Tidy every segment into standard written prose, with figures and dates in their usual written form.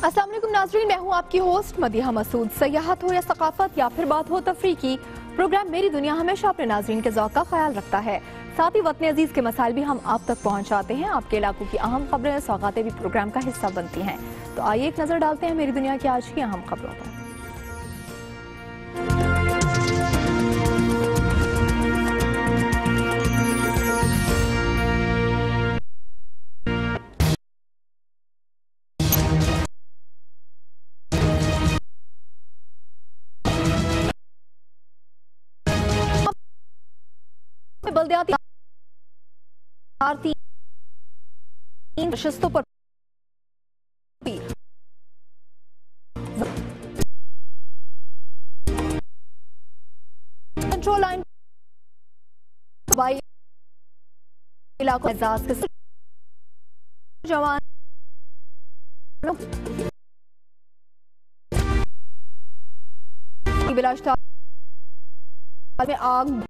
अस्सलाम वालेकुम नाज़रीन, मैं हूँ आपकी होस्ट मदीहा मसूद। सयाहत हो या सकाफत या फिर बात हो तफरी की, प्रोग्राम मेरी दुनिया हमेशा अपने नाज़रीन के ज़ौक़ का ख्याल रखता है। साथ ही वतन अजीज़ के मसाइल भी हम आप तक पहुँचाते हैं। आपके इलाकों की अहम खबरें, सौगातें भी प्रोग्राम का हिस्सा बनती हैं। तो आइए एक नज़र डालते हैं मेरी दुनिया की आज की अहम खबरों पर। बल्दियाती तीन नशस्तों पर कंट्रोल लाइन इलाकों एजाज के जवान बिलाश्ता में आग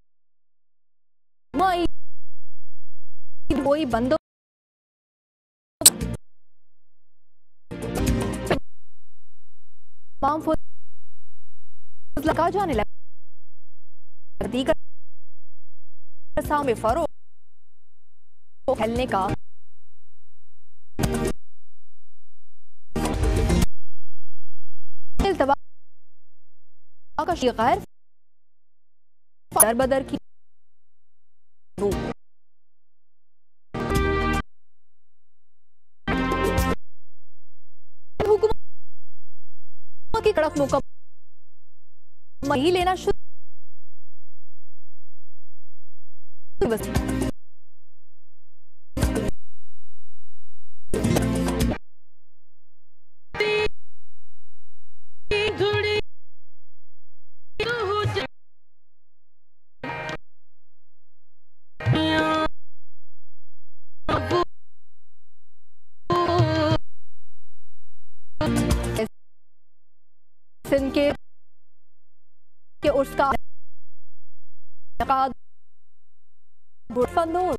कोई बंदो लगा जाने लगा दीगर में फरोग फैलने का गैर दरबदर की की कड़क मुकम्मल ही लेना शुरू के उसका बुरफंदोज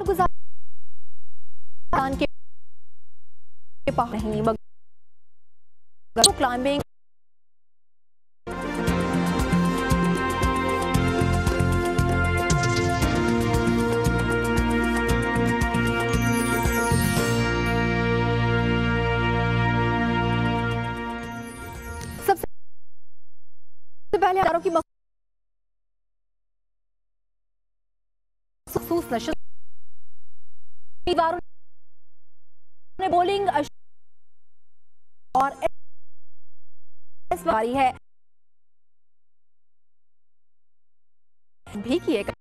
गुजारान के पास नहीं मगर क्लाइंबिंग पहले हजारों की मखसूस नशस्त उम्मीदवारों ने बोलिंग और इस बारी है भी किए गए।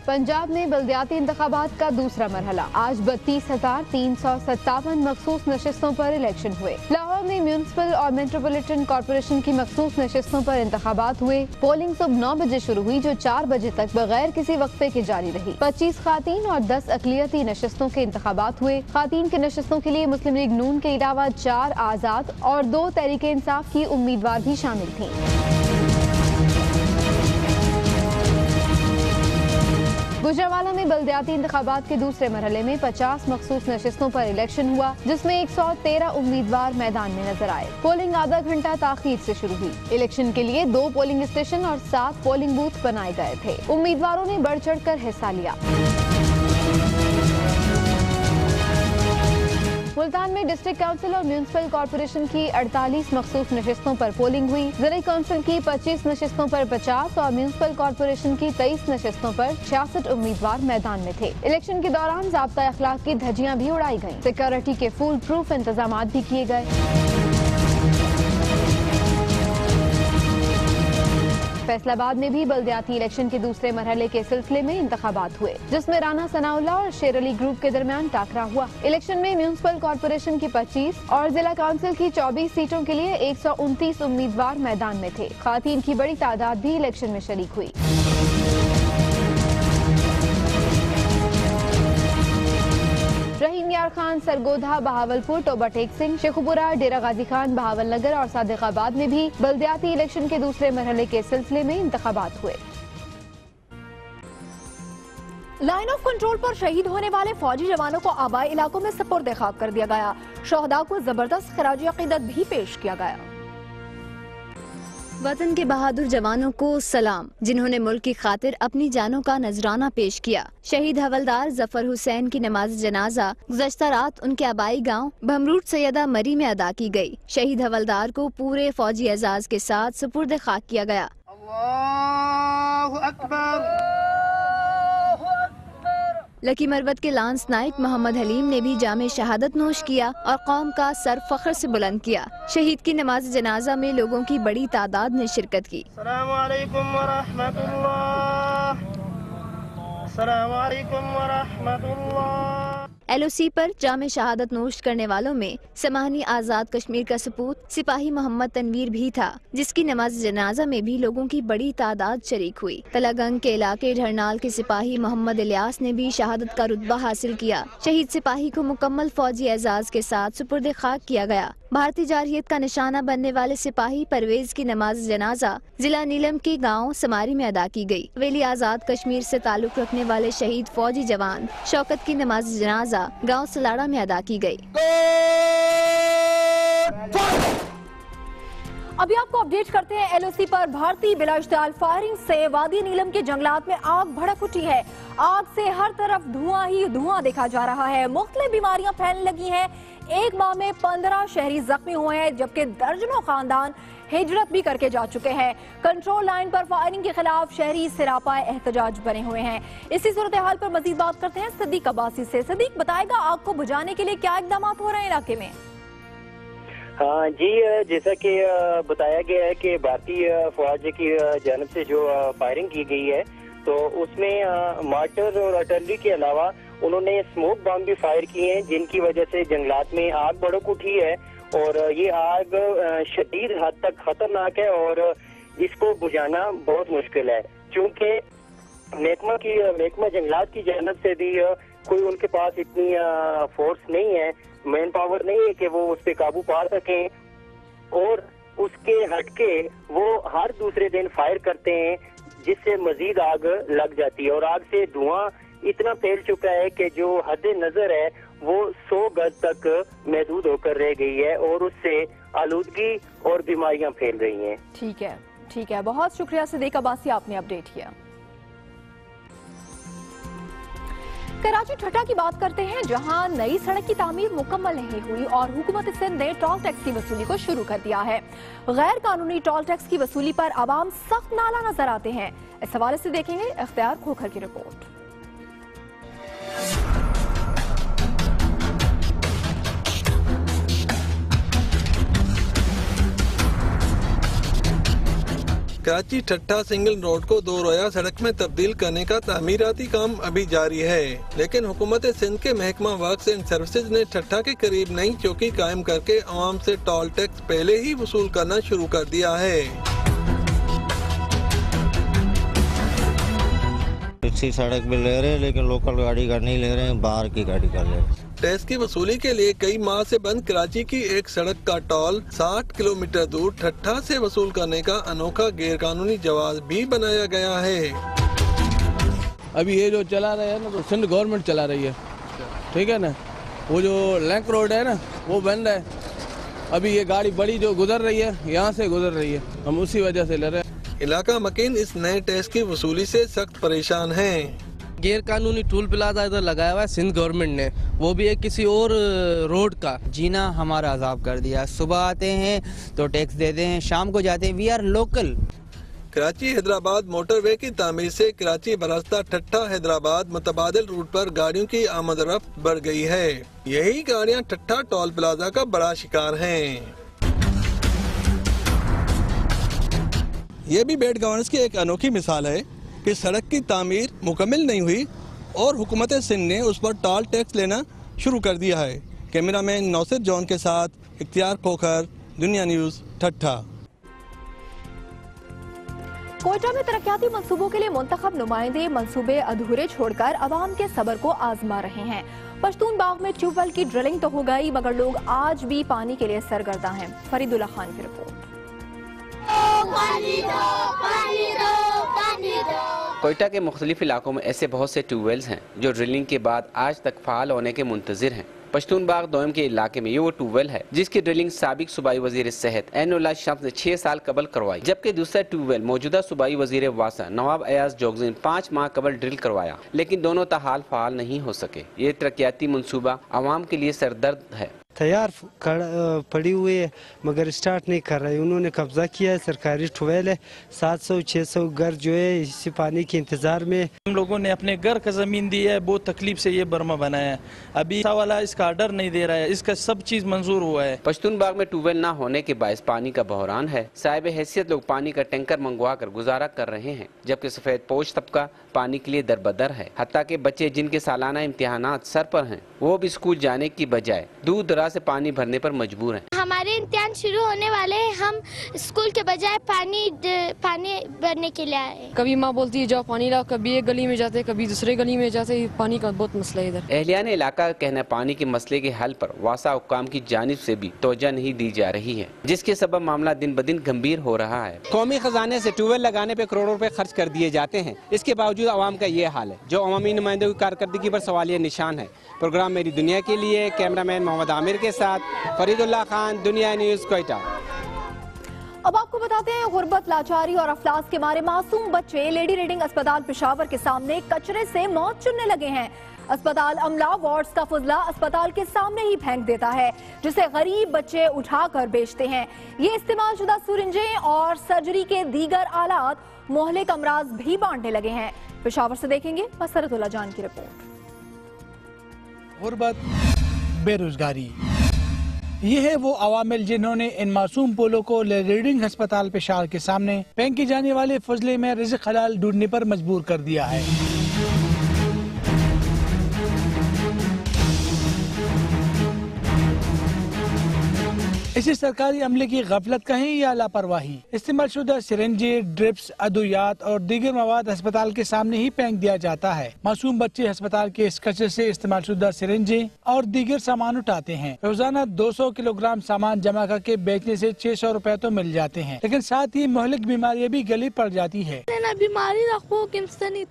पंजाब में बल्दियाती इंतखाबात का दूसरा मरहला। आज 32,357 मखसूस नशिस्तों पर इलेक्शन हुए। लाहौर में म्यूनिसिपल और मेट्रोपॉलिटन कॉर्पोरेशन की मखसूस नशिस्तों पर इंतखाबात हुए। पोलिंग सुबह 9 बजे शुरू हुई जो 4 बजे तक बगैर किसी वक्फे के जारी रही। 25 खातीन और 10 अकलियती नशिस्तों के इंतखाबात हुए। खातीन की नशिस्तों के लिए मुस्लिम लीग नून के अलावा 4 आजाद और 2 तहरीक इंसाफ की उम्मीदवार भी शामिल थी। गुजरांवाला में बल्दियाती इंतखाबात के दूसरे मरहले में 50 मखसूस नशिस्तों पर इलेक्शन हुआ जिसमें 113 उम्मीदवार मैदान में नजर आए। पोलिंग आधा घंटा ताखीर से शुरू हुई। इलेक्शन के लिए 2 पोलिंग स्टेशन और 7 पोलिंग बूथ बनाए गए थे। उम्मीदवारों ने बढ़ चढ़ कर हिस्सा लिया। मुल्तान में डिस्ट्रिक्ट काउंसिल और म्यूनिसिपल कॉर्पोरेशन की 48 मखसूस नशिस्तों पर पोलिंग हुई। जिला काउंसिल की 25 नशिस्तों पर 50 और म्यूनिसिपल कॉर्पोरेशन की 23 नशिस्तों पर 66 उम्मीदवार मैदान में थे। इलेक्शन के दौरान ज़ाब्ता अखलाक की धज्जियां भी उड़ाई गईं। सिक्योरिटी के फुल प्रूफ इंतजाम भी किए गए। फैसलाबाद में भी बल्दियाती इलेक्शन के दूसरे मरहले के सिलसिले में इंतखाबात हुए, जिसमें राना सनाउल्लाह और शेर अली ग्रुप के दरमियान टाकरा हुआ। इलेक्शन में म्यूनिसिपल कॉर्पोरेशन की 25 और जिला काउंसिल की 24 सीटों के लिए 129 उम्मीदवार मैदान में थे। खातीन की बड़ी तादाद भी इलेक्शन में शरीक हुई। रहीम यार खान, सरगोधा, बहावलपुर, टोबा टेक सिंह, शेखुपुरा, डेरा गाजी खान, बहावल नगर और सादिकाबाद में भी बल्दियाती इलेक्शन के दूसरे मरहले के सिलसिले में इंतखाबात हुए। लाइन ऑफ कंट्रोल पर शहीद होने वाले फौजी जवानों को आबाई इलाकों में सुपुर्द खाक कर दिया गया। शहदा को जबरदस्त खराज अकीदत भी पेश किया गया। वतन के बहादुर जवानों को सलाम, जिन्होंने मुल्क की खातिर अपनी जानों का नजराना पेश किया। शहीद हवलदार जफर हुसैन की नमाज जनाजा गुज़श्ता रात उनके आबाई गांव भमरूट सैयदा मरी में अदा की गई। शहीद हवलदार को पूरे फौजी एजाज के साथ सुपुर्द खाक किया गया। अल्लाहु अकबर। लकी मरवत के लांस नाइक मोहम्मद हलीम ने भी जामे शहादत नोश किया और कौम का सर फख्र से बुलंद किया। शहीद की नमाज जनाजा में लोगों की बड़ी तादाद ने शिरकत की। अस्सलामु अलैकुम व रहमतुल्लाह। अस्सलामु अलैकुम व रहमतुल्लाह। LOC पर जामे शहादत नोश करने वालों में समानी आजाद कश्मीर का सपूत सिपाही मोहम्मद तनवीर भी था, जिसकी नमाज जनाजा में भी लोगों की बड़ी तादाद शरीक हुई। तलागंग के इलाके ढरनाल के सिपाही मोहम्मद इलियास ने भी शहादत का रुतबा हासिल किया। शहीद सिपाही को मुकम्मल फौजी एजाज के साथ सुपुर्द खाक किया गया। भारतीय जारहियत का निशाना बनने वाले सिपाही परवेज की नमाज जनाजा जिला नीलम के गांव समारी में अदा की गई। वेली आजाद कश्मीर से ताल्लुक रखने वाले शहीद फौजी जवान शौकत की नमाज जनाजा गांव सलाड़ा में अदा की गई। अभी आपको अपडेट करते हैं LOC पर भारतीय बिला इश्तियाल फायरिंग से वादी नीलम के जंगलात में आग भड़क उठी है। आग से हर तरफ धुआं ही धुआं देखा जा रहा है। मुख्तलिफ बीमारियां फैलने लगी हैं। एक माह में 15 शहरी जख्मी हुए हैं, जबकि दर्जनों खानदान हिजरत भी करके जा चुके हैं। कंट्रोल लाइन पर फायरिंग के खिलाफ शहरी सिरापाए एहतजाज बने हुए हैं। इसी सूरत हाल पर मजीद बात करते हैं सदीक अब्बासी से। सदीक, बताएगा आग को बुझाने के लिए क्या इकदाम हो रहे हैं इलाके में? हाँ जी, जैसा कि बताया गया है कि भारतीय फौज की जानब से जो फायरिंग की गई है, तो उसमें मार्टर और आर्टिलरी के अलावा उन्होंने स्मोक बम भी फायर किए हैं, जिनकी वजह से जंगलात में आग भड़क उठी है। और ये आग शदीद हद तक खतरनाक है और इसको बुझाना बहुत मुश्किल है, क्योंकि महकमा जंगलात की जानब से भी कोई उनके पास इतनी फोर्स नहीं है, मैन पावर नहीं है कि वो उस पर काबू पा सकें। और उसके हटके वो हर दूसरे दिन फायर करते हैं, जिससे मजीद आग लग जाती है। और आग से धुआं इतना फैल चुका है कि जो हद नजर है वो 100 गज तक महदूद होकर रह गई है और उससे आलूदगी और बीमारियां फैल रही हैं। ठीक है, बहुत शुक्रिया सदीक अब्बासी, आपने अपडेट किया। कराची ठट्टा की बात करते हैं, जहां नई सड़क की तामीर मुकम्मल नहीं हुई और हुकूमत सिंध ने टोल टैक्स की वसूली को शुरू कर दिया है। गैर कानूनी टोल टैक्स की वसूली पर आवाम सख्त नाला नजर आते हैं। इस हवाले से देखेंगे इख्तियार खोखर की रिपोर्ट। कराची ठट्टा सिंगल रोड को 2 रोया सड़क में तब्दील करने का तामीराती काम अभी जारी है, लेकिन हुकूमत सिंध के महकमा वर्क्स एंड सर्विसेज ने ठट्टा के करीब नई चौकी कायम करके आवाम से टोल टैक्स पहले ही वसूल करना शुरू कर दिया है। अच्छी सड़क भी ले रहे हैं, लेकिन लोकल गाड़ी का नहीं ले रहे हैं, बाहर की गाड़ी का ले रहे हैं। टैक्स की वसूली के लिए कई माह से बंद कराची की एक सड़क का टोल 60 किलोमीटर दूर ठट्टा से वसूल करने का अनोखा गैर कानूनी जवाब भी बनाया गया है। अभी ये जो चला रहे हैं ना, तो सिंध गवर्नमेंट चला रही है, ठीक है ना। वो जो लिंक रोड है ना, वो बंद है। अभी ये गाड़ी बड़ी जो गुजर रही है, यहाँ से गुजर रही है, हम उसी वजह से ले रहे हैं। इलाका मकीन इस नए टैक्स की वसूली से सख्त परेशान हैं। गैर कानूनी टूल प्लाजा इधर लगाया हुआ है सिंध गवर्नमेंट ने, वो भी एक किसी और रोड का। जीना हमारा अजाब कर दिया। सुबह आते हैं तो टैक्स देते हैं, शाम को जाते हैं। We are local. Karachi Hyderabad motorway की तामीर से कराची बरास्ता ठट्टा हैदराबाद मुतबादिल रूट पर गाड़ियों की आमद रफ्त बढ़ गई है। यही गाड़ियां ठट्टा टोल प्लाजा का बड़ा शिकार हैं। ये भी बैड गवर्नेंस की एक अनोखी मिसाल है कि सड़क की तामीर मुकम्मल नहीं हुई और हुकूमत सिंध ने उस पर टोल टैक्स लेना शुरू कर दिया है। कैमरामैन नौसिर जॉन के साथ इख्तियार खोखर, दुनिया न्यूज़, ठट्ठा। कोयटा में तरक्याती मंसूबों के लिए मुंतखब नुमाइंदे मंसूबे अधूरे छोड़कर अवाम के सब्र को आजमा रहे हैं। पश्तून बाग में ट्यूबवेल की ड्रिलिंग तो हो गई, मगर लोग आज भी पानी के लिए सरगर्दा हैं। फरीदुल्लाह खान की रिपोर्ट। कोयटा के मुख्तलिफ इलाकों में ऐसे बहुत से ट्यूबवेल्स हैं जो ड्रिलिंग के बाद आज तक फाल होने के मुंतजिर हैं। पश्तून बाग दोयम के इलाके में ये वो ट्यूबवेल है जिसकी ड्रिलिंग साबिक सूबाई वजीर सेहत ऐनुल्लाह शम्स ने 6 साल कबल करवाई, जबकि दूसरा ट्यूबवेल मौजूदा सूबाई वजीर वासा नवाब अयाज जोगजी ने 5 माह कबल ड्रिल करवाया, लेकिन दोनों ताहाल फाल नहीं हो सके। ये तरक्याती मनसूबा आवाम के लिए सरदर्द है। तैयार पड़ी हुई है मगर स्टार्ट नहीं कर रहे। उन्होंने कब्जा किया है, सरकारी ट्यूबवेल है, 700-600 घर जो है इसी पानी के इंतजार में। हम लोगों ने अपने घर का जमीन दी है, बहुत तकलीफ से ये बर्मा बनाया है। अभी वाला इसका ऑर्डर नहीं दे रहा है, इसका सब चीज मंजूर हुआ है। पश्तून बाग में ट्यूबवेल न होने के बायस पानी का बहरान है। साहिब हैसियत लोग पानी का टैंकर मंगवा कर गुजारा कर रहे हैं, जबकि सफेद पोश तबका पानी के लिए दरबदर है। हत्ता के बच्चे जिनके सालाना इम्तिहानात सर पर हैं, वो भी स्कूल जाने की बजाय दूर दराज से पानी भरने पर मजबूर हैं। हमारे इम्तिहान शुरू होने वाले हैं, हम स्कूल के बजाय पानी भरने के लिए आए। कभी माँ बोलती है जाओ पानी लाओ, कभी एक गली में जाते कभी दूसरे गली में जाते। पानी का बहुत मसला है इधर। अहलियान इलाका का कहना पानी के मसले के हल पर वासा हुक्काम की जानिब से भी तवज्जो नहीं दी जा रही है, जिसके सबब मामला दिन ब दिन गंभीर हो रहा है। कौमी खजाने से ट्यूबवेल लगाने पे करोड़ों रुपए खर्च कर दिए जाते हैं, इसके बावजूद आवाम का ये हाल है, जो अवामी नुमाइंदों की कारकर्दगी पर सवालिया निशान है। प्रोग्राम मेरी दुनिया के लिए कैमरामैन मोहम्मद आमिर के साथ फरीदुल्लाह खान, दुनिया न्यूज़, कोयटा। अब आपको बताते हैं, गुर्बत, लाचारी और अफलास के मारे मासूम बच्चे लेडी रीडिंग अस्पताल पेशावर के सामने कचरे से मौत चुनने लगे हैं। अस्पताल अमला वार्ड्स का फजला अस्पताल के सामने ही फेंक देता है, जिसे गरीब बच्चे उठाकर बेचते हैं। ये इस्तेमाल शुदा सुरिंजें और सर्जरी के दीगर आलात मोहलिक अमराज भी बांटने लगे हैं। पेशावर से देखेंगे मसरतुल्लाह जान की रिपोर्ट। गुर्बत, बेरोजगारी, ये है वो अवामिल जिन्होंने इन मासूम पोलों को रीडिंग अस्पताल पेशावर के सामने फेंके जाने वाले फजले में रिज़्क़ हलाल ढूंढने पर मजबूर कर दिया है। इसे सरकारी अमले की गफलत कहें या लापरवाही, इस्तेमाल शुदा सिरिंजे, ड्रिप्स, अद्वियात और दीगर मवाद अस्पताल के सामने ही फेंक दिया जाता है। मासूम बच्चे अस्पताल के इस कचरे से इस्तेमाल शुदा सिरिंजे और दीगर सामान उठाते हैं। रोजाना 200 किलोग्राम सामान जमा करके बेचने से 600 रुपए तो मिल जाते हैं, लेकिन साथ ही मोहलिक बीमारियां भी गली पड़ जाती है। बीमारी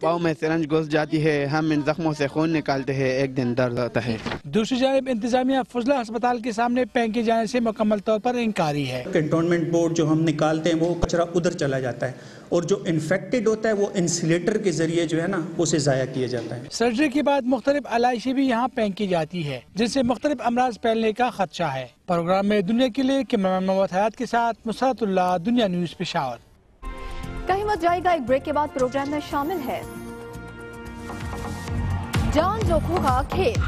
पाँव में सिरंज घुस जाती है, हम इन जख्मों से खून निकालते हैं, एक दिन दर्द होता है। दूसरी जानिब इंतजामिया फजला अस्पताल के सामने फेंके जाने से मुकम्मल तौर पर इनकारी है। कैंटोनमेंट बोर्ड जो हम निकालते हैं वो कचरा उधर चला जाता है और जो इन्फेक्टेड होता है वो इंसुलेटर के जरिए जो है ना उसे जाया किया जाता है। सर्जरी के बाद मुख्तलिफ आलाइशें भी यहाँ फेंकी जाती है, जिससे मुख्तलिफ अमराज फैलने का खदशा है। प्रोग्राम में दुनिया के लिए कैमरामैन मोहम्मद हयात के साथ मुसरतुल्लाह, दुनिया न्यूज़, पेशावर। कहीं मत जाएगा, एक ब्रेक के बाद प्रोग्राम में शामिल है जान जोखों का खेल।